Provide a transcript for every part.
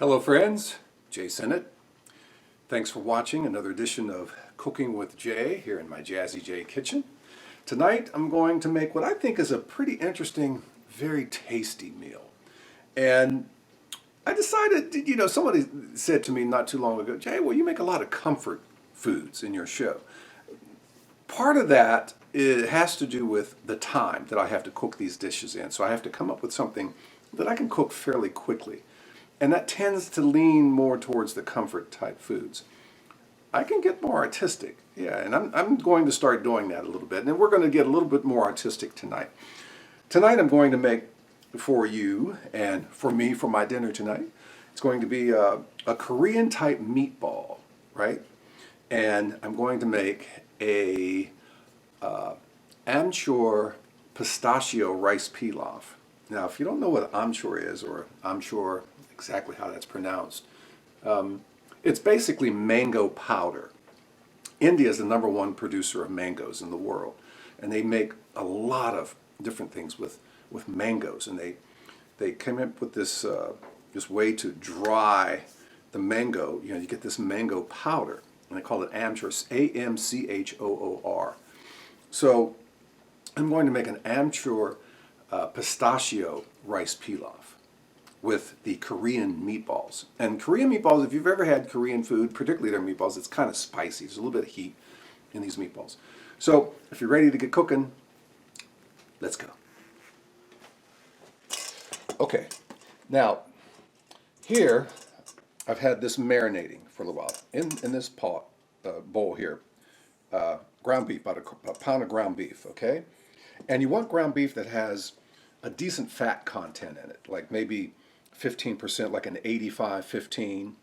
Hello friends, Jay Sennett. Thanks for watching another edition of Cooking with Jay here in my Jazzy J kitchen. Tonight I'm going to make what I think is a pretty interesting, very tasty meal. And I decided, somebody said to me not too long ago, Jay, well, you make a lot of comfort foods in your show. Part of that has to do with the time that I have to cook these dishes in. So I have to come up with something that I can cook fairly quickly. And that tends to lean more towards the comfort type foods. I can get more artistic, yeah, and I'm going to start doing that a little bit. And we're going to get a little bit more artistic tonight. Tonight I'm going to make for you and for me for my dinner tonight. It's going to be a Korean type meatball, right? And I'm going to make a Amchoor Pistachio Rice Pilaf. Now, if you don't know what amchur is, or I'm sure exactly how that's pronounced, it's basically mango powder. India is the #1 producer of mangoes in the world, and they make a lot of different things with mangoes. And they came up with this this way to dry the mango. You get this mango powder, and they call it amchur, Amchoor. So I'm going to make an amchur pistachio rice pilaf with the Korean meatballs. And Korean meatballs, if you've ever had Korean food, particularly their meatballs, it's kind of spicy. There's a little bit of heat in these meatballs. So if you're ready to get cooking, let's go. Okay, now here I've had this marinating for a little while in this pot bowl here. Ground beef, about a pound of ground beef, okay? And you want ground beef that has a decent fat content in it, like maybe 15%, like an 85-15,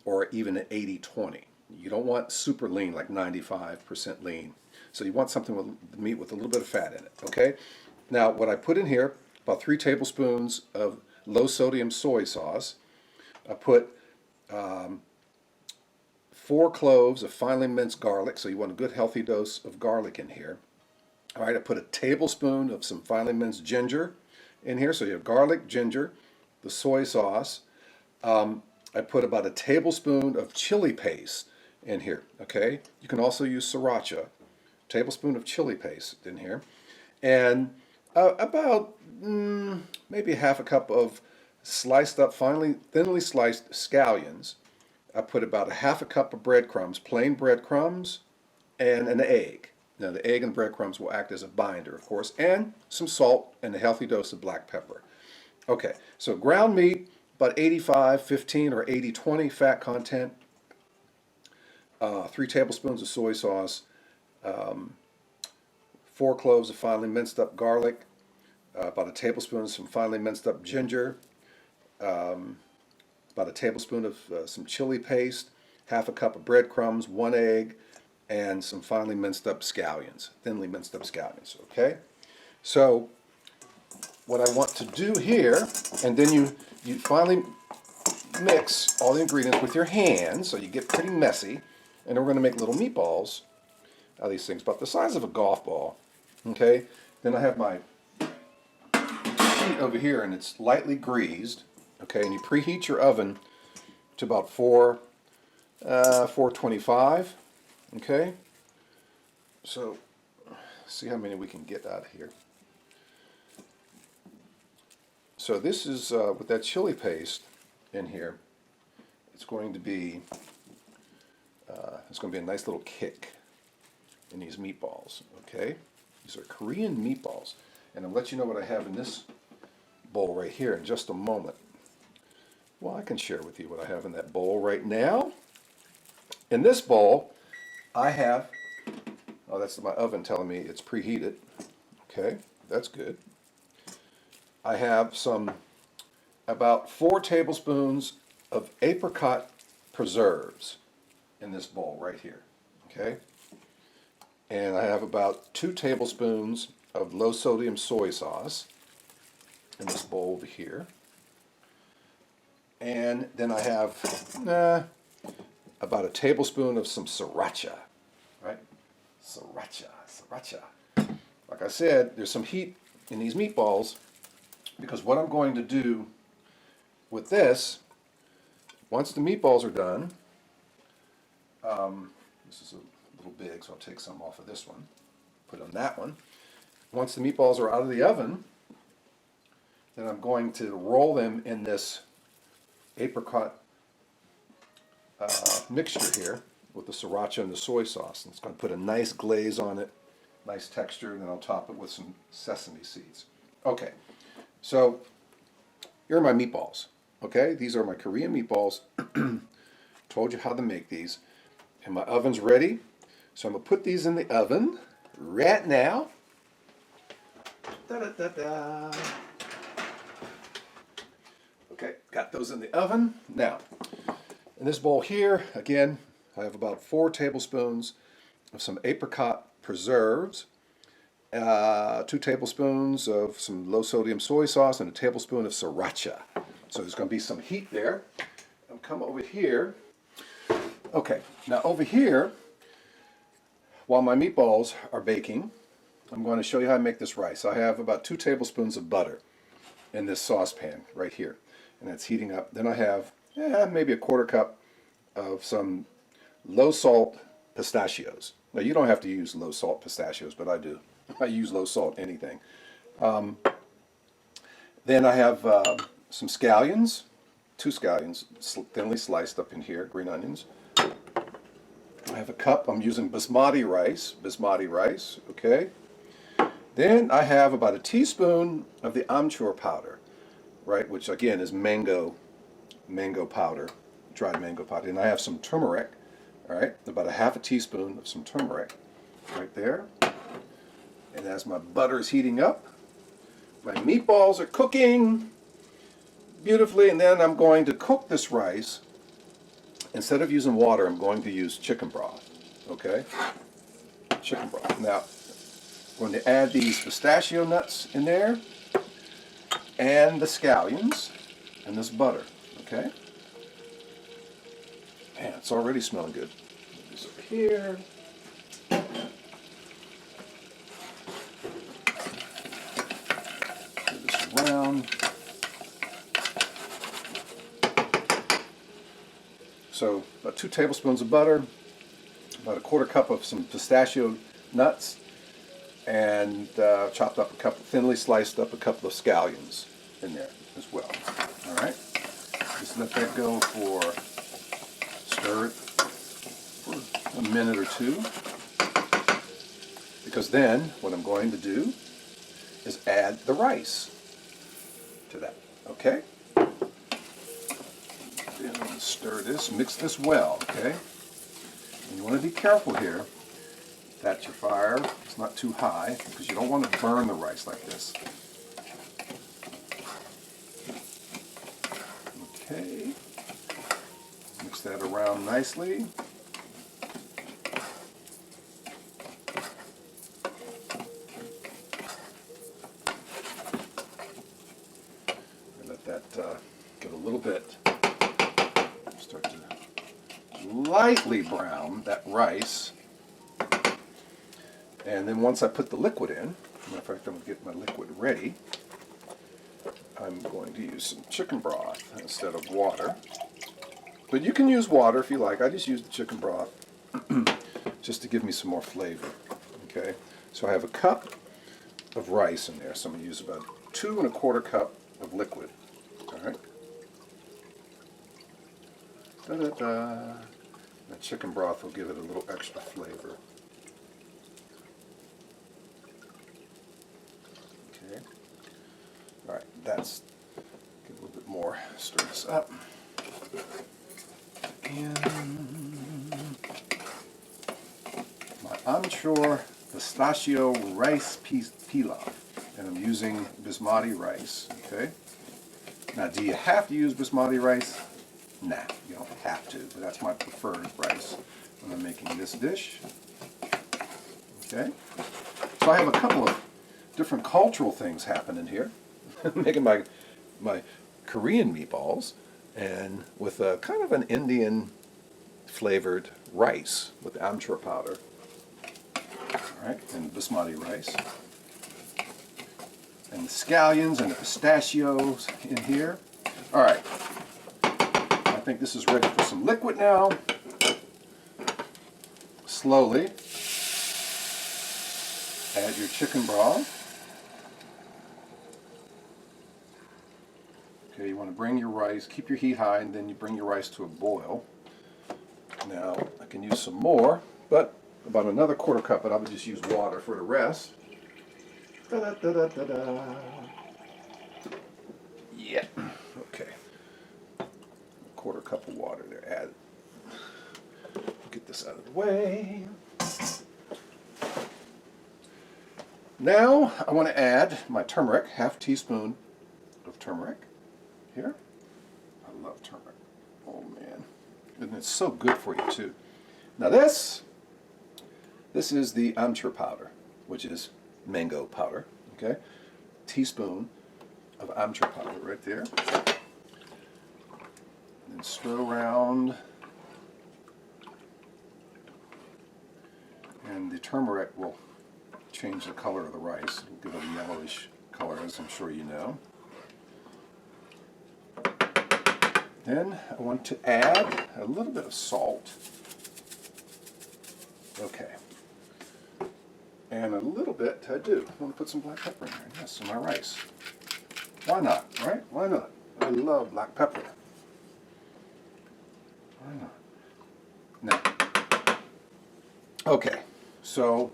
or even an 80-20. You don't want super lean, like 95% lean. So you want something with meat with a little bit of fat in it, okay? Now, what I put in here, about 3 tablespoons of low sodium soy sauce. I put 4 cloves of finely minced garlic, so you want a good healthy dose of garlic in here. All right, I put a tablespoon of some finely minced ginger in here, so you have garlic, ginger, the soy sauce. I put about a tablespoon of chili paste in here, okay? You can also use sriracha, tablespoon of chili paste in here. And about maybe half a cup of sliced up, thinly sliced scallions. I put about a half a cup of breadcrumbs, plain breadcrumbs, and an egg. Now the egg and breadcrumbs will act as a binder, of course, and some salt and a healthy dose of black pepper. Okay, so ground meat, about 85-15 or 80-20 fat content, 3 tablespoons of soy sauce, 4 cloves of finely minced up garlic, about a tablespoon of some finely minced up ginger, about a tablespoon of some chili paste, half a cup of breadcrumbs, 1 egg, and some finely minced up scallions, thinly minced up scallions, okay? So what I want to do here, and then you finally mix all the ingredients with your hands, so you get pretty messy, and then we're going to make little meatballs out of these things, about the size of a golf ball, okay? Then I have my sheet over here, and it's lightly greased, okay? And you preheat your oven to about 425. Okay, so see how many we can get out of here. So this is with that chili paste in here. It's going to be a nice little kick in these meatballs. Okay, these are Korean meatballs, and I'll let you know what I have in this bowl right here in just a moment. Well, I can share with you what I have in that bowl right now. In this bowl, I have, oh, that's my oven telling me it's preheated. Okay, that's good. I have about 4 tablespoons of apricot preserves in this bowl right here. Okay, and I have about 2 tablespoons of low sodium soy sauce in this bowl over here. And then I have about a tablespoon of some sriracha, right? Sriracha. Like I said, there's some heat in these meatballs because what I'm going to do with this once the meatballs are done, this is a little big, so I'll take some off of this one, put on that one. Once the meatballs are out of the oven, then I'm going to roll them in this apricot mixture here with the sriracha and the soy sauce. And it's going to put a nice glaze on it, nice texture, and then I'll top it with some sesame seeds. Okay, so here are my meatballs. Okay, these are my Korean meatballs. Told you how to make these. And my oven's ready. So I'm going to put these in the oven right now. Da-da-da-da. Okay, got those in the oven. Now, in this bowl here, again, I have about 4 tablespoons of some apricot preserves, 2 tablespoons of some low sodium soy sauce, and a tablespoon of sriracha. So there's going to be some heat there. I'll come over here. Okay, now over here, while my meatballs are baking, I'm going to show you how I make this rice. I have about 2 tablespoons of butter in this saucepan right here, and it's heating up. Then I have maybe a 1/4 cup of some low salt pistachios. Now you don't have to use low salt pistachios, but I do. I use low salt anything. Then I have some scallions, 2 scallions thinly sliced up in here, green onions. I have a cup, I'm using basmati rice, okay. Then I have about a teaspoon of the amchur powder, right, which again is mango powder, dried mango powder. And I have some turmeric, all right, about a 1/2 teaspoon of some turmeric right there. And as my butter is heating up, my meatballs are cooking beautifully, and then I'm going to cook this rice. Instead of using water, I'm going to use chicken broth, okay? Chicken broth. Now, I'm going to add these pistachio nuts in there, and the scallions, and this butter, okay? Man, it's already smelling good. Put this over here. Put this around. So about 2 tablespoons of butter, about a 1/4 cup of some pistachio nuts, and chopped up thinly sliced up a couple of scallions in there as well. All right, just let that go stir it for a minute or 2, because then what I'm going to do is add the rice to that. Okay. Stir this, mix this well, okay? And you want to be careful here that your fire is not too high, because you don't want to burn the rice like this. Okay, mix that around nicely. And let that get a little bit. Start to lightly brown that rice, and then once I put the liquid in, matter of fact, I'm going to get my liquid ready. I'm going to use some chicken broth instead of water, but you can use water if you like. I just use the chicken broth just to give me some more flavor. Okay, so I have a cup of rice in there, so I'm going to use about 2 1/4 cup of liquid. All right. Da-da-da. That chicken broth will give it a little extra flavor. Okay. All right, that's get a little bit more. Stir this up. And my Amchoor Pistachio Rice Pilaf, and I'm using basmati rice. Okay. Now, do you have to use basmati rice? Nah, you don't have to, but that's my preferred rice when I'm making this dish. Okay, so I have a couple of different cultural things happening here. Making my Korean meatballs, and with a kind of an Indian flavored rice with amchur powder. All right, and basmati rice. And the scallions and the pistachios in here. All right. I think this is ready for some liquid now. Slowly add your chicken broth. Okay, you want to bring your rice, keep your heat high, and then you bring your rice to a boil. Now, I can use some more, but about another quarter cup, but I would just use water for the rest. Da-da-da-da-da-da. Yeah, okay. Quarter cup of water there added. Get this out of the way. Now I want to add my turmeric, half teaspoon of turmeric here. I love turmeric. Oh man. And it's so good for you too. Now this is the amchur powder, which is mango powder, okay? Teaspoon of amchur powder right there. And then stir around. And the turmeric will change the color of the rice. It'll give it a yellowish color, as I'm sure you know. Then I want to add a little bit of salt. Okay. And a little bit, I want to put some black pepper in there. Yes, in my rice. Why not, right? Why not? I love black pepper. Why not? Now, okay, so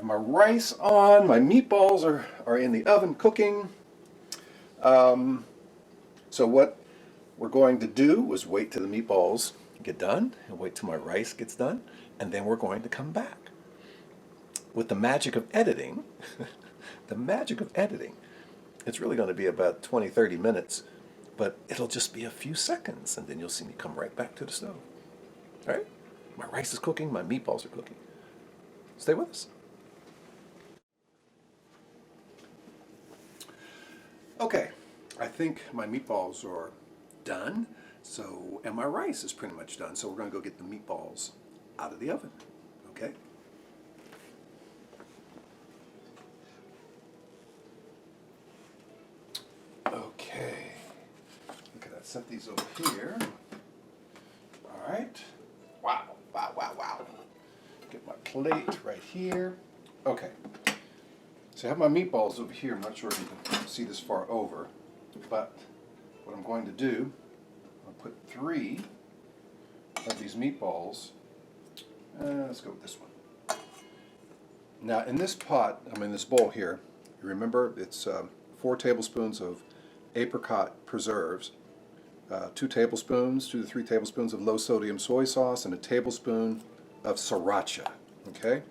my rice on, my meatballs are in the oven cooking. So what we're going to do is wait till the meatballs get done and wait till my rice gets done, and then we're going to come back. With the magic of editing, the magic of editing, it's really going to be about 20-30 minutes, but it'll just be a few seconds, and then you'll see me come right back to the stove. All right? My rice is cooking, my meatballs are cooking. Stay with us. Okay, I think my meatballs are done, and my rice is pretty much done, so we're going to go get the meatballs out of the oven, okay? Okay, look at that, set these over here. All right, wow, wow, wow, wow. Get my plate right here. Okay, so I have my meatballs over here. I'm not sure if you can see this far over, but what I'm going to do, I'll put 3 of these meatballs. Let's go with this one. Now in this pot, this bowl here, you remember it's 4 tablespoons of apricot preserves, 2 to 3 tablespoons of low sodium soy sauce, and a tablespoon of sriracha, okay?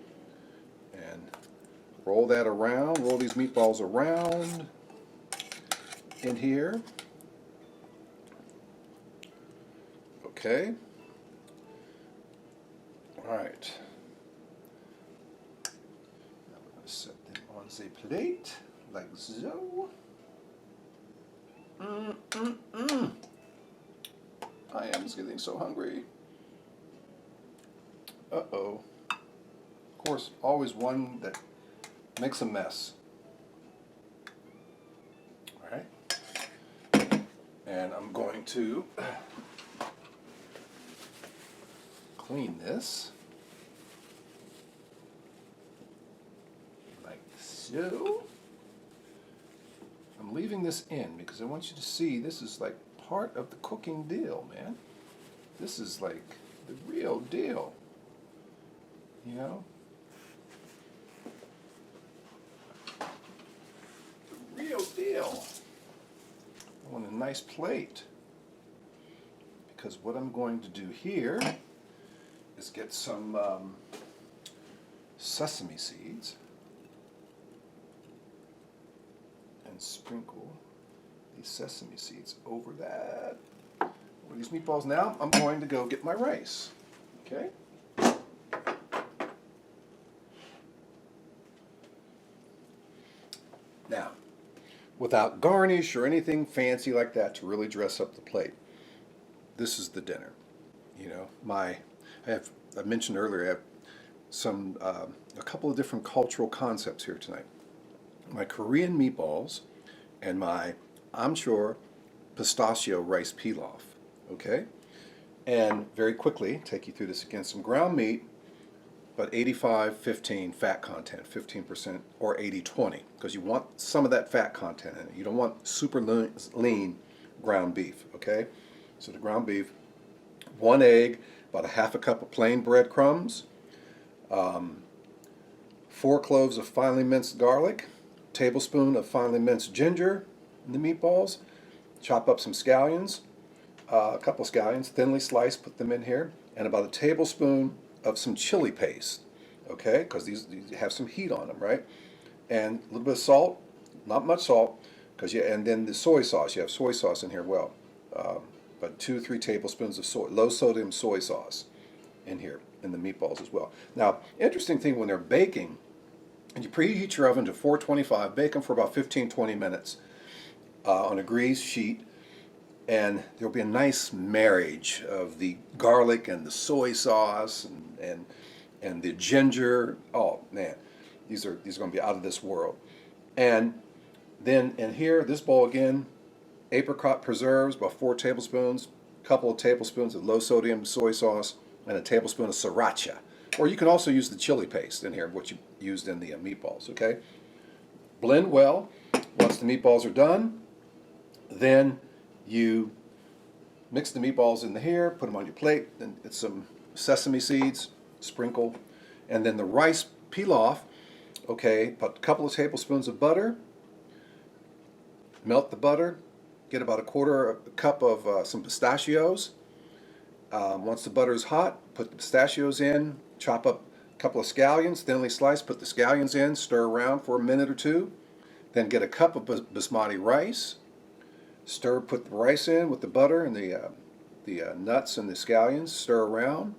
And roll that around, roll these meatballs around in here. Okay. All right. Now we're going to set them on the plate like so. I am getting so hungry. Uh-oh. Of course, always one that makes a mess. All right. And I'm going to clean this like so. I'm leaving this in because I want you to see this is like part of the cooking deal, man. This is like the real deal, you know? The real deal. I want a nice plate because what I'm going to do here is get some sesame seeds and sprinkle these sesame seeds over these meatballs. Now I'm going to go get my rice. Okay? Now, without garnish or anything fancy like that to really dress up the plate, this is the dinner. You know, I mentioned earlier, I have some a couple of different cultural concepts here tonight. My Korean meatballs and my Amchoor Pistachio Rice Pilaf. okay? And very quickly, take you through this again. Some ground meat, but 85-15 fat content, 15% or 80-20, because you want some of that fat content in it. You don't want super lean ground beef, okay? So the ground beef, 1 egg, about a half a cup of plain breadcrumbs, 4 cloves of finely minced garlic, tablespoon of finely minced ginger in the meatballs, chop up some scallions, a couple of scallions, thinly sliced, put them in here, and about a tablespoon of some chili paste, okay, because these have some heat on them, right? And a little bit of salt, not much salt, and then the soy sauce. You have soy sauce in here, well, but 2-3 tablespoons of low sodium soy sauce in here in the meatballs as well. Now, interesting thing, when they're baking, and you preheat your oven to 425, bake them for about 15-20 minutes on a greased sheet, and there'll be a nice marriage of the garlic and the soy sauce and the ginger. Oh man, these are going to be out of this world. And then in here, this bowl again, apricot preserves, about 4 tablespoons, a couple of tablespoons of low sodium soy sauce, and a tablespoon of sriracha. Or you can also use the chili paste in here, what you used in the meatballs, okay? Blend well. Once the meatballs are done, then you mix the meatballs in here, put them on your plate, then it's some sesame seeds, sprinkle, and then the rice pilaf, okay, put a couple of tablespoons of butter, melt the butter, get about a quarter cup of some pistachios. Once the butter is hot, put the pistachios in, chop up a couple of scallions, thinly sliced, put the scallions in, stir around for a minute or two, then get a cup of basmati rice, put the rice in with the butter and the nuts and the scallions, stir around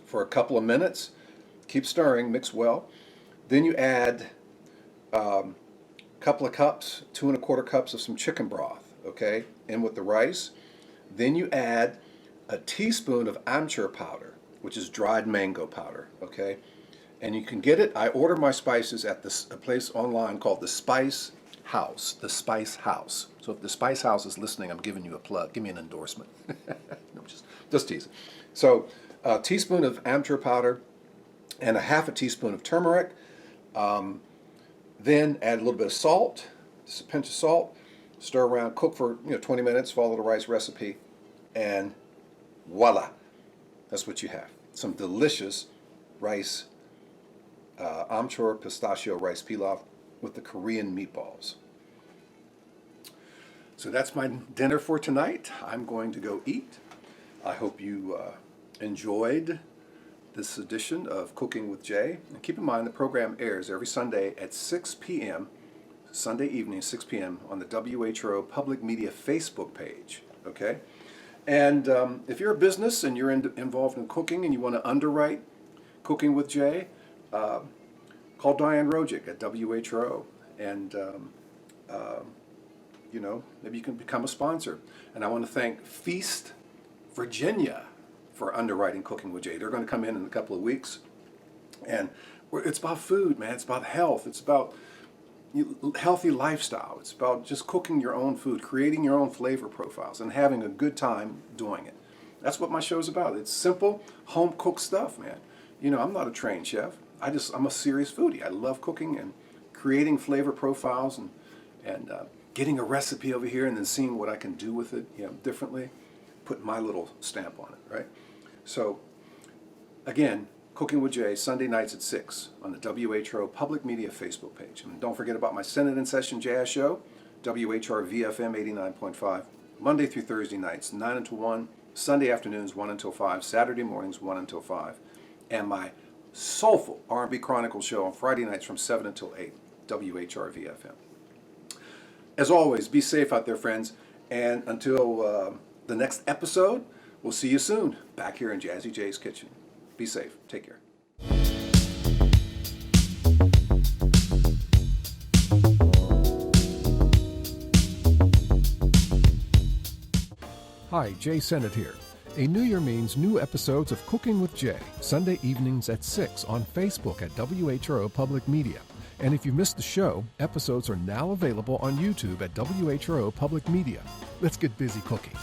for a couple of minutes, keep stirring, mix well. Then you add a couple of cups, 2 1/4 cups of some chicken broth, okay, in with the rice. Then you add a teaspoon of amchur powder, which is dried mango powder, okay? And you can get it, I order my spices at a place online called The Spice House, The Spice House. So if The Spice House is listening, I'm giving you a plug. Give me an endorsement. No, just teasing. So a teaspoon of amchur powder and a half a teaspoon of turmeric. Then add a little bit of salt, just a pinch of salt. Stir around, cook for 20 minutes, follow the rice recipe, and voila, that's what you have. Some delicious rice, Amchoor Pistachio Rice Pilaf with the Korean meatballs. So that's my dinner for tonight. I'm going to go eat. I hope you enjoyed this edition of Cooking with Jay. And keep in mind, the program airs every Sunday at 6 p.m., Sunday evening, 6 p.m. on the WHO Public Media Facebook page, okay? And if you're a business and you're involved in cooking and you want to underwrite Cooking with Jay, call Diane Rojic at WHO, and maybe you can become a sponsor. And I want to thank Feast Virginia for underwriting Cooking with Jay. They're going to come in a couple of weeks, and it's about food, man. It's about health. It's about healthy lifestyle. It's about just cooking your own food, creating your own flavor profiles, and having a good time doing it. That's what my show's about. It's simple, home cooked stuff, man. I'm not a trained chef. I'm a serious foodie. I love cooking and creating flavor profiles and getting a recipe over here and then seeing what I can do with it, differently, put my little stamp on it, right? So, again, Cooking with Jay, Sunday nights at 6 on the WHO Public Media Facebook page. And don't forget about my Senate in Session Jazz Show, WHR VFM 89.5, Monday through Thursday nights, 9 until 1, Sunday afternoons, 1 until 5, Saturday mornings, 1 until 5, and my soulful R&B Chronicles show on Friday nights from 7 until 8, WHR VFM. As always, be safe out there, friends, and until the next episode, we'll see you soon, back here in Jazzy Jay's kitchen. Be safe. Take care. Hi, Jay Sennett here. A new year means new episodes of Cooking with Jay, Sunday evenings at 6 on Facebook at WHRO Public Media. And if you missed the show, episodes are now available on YouTube at WHRO Public Media. Let's get busy cooking.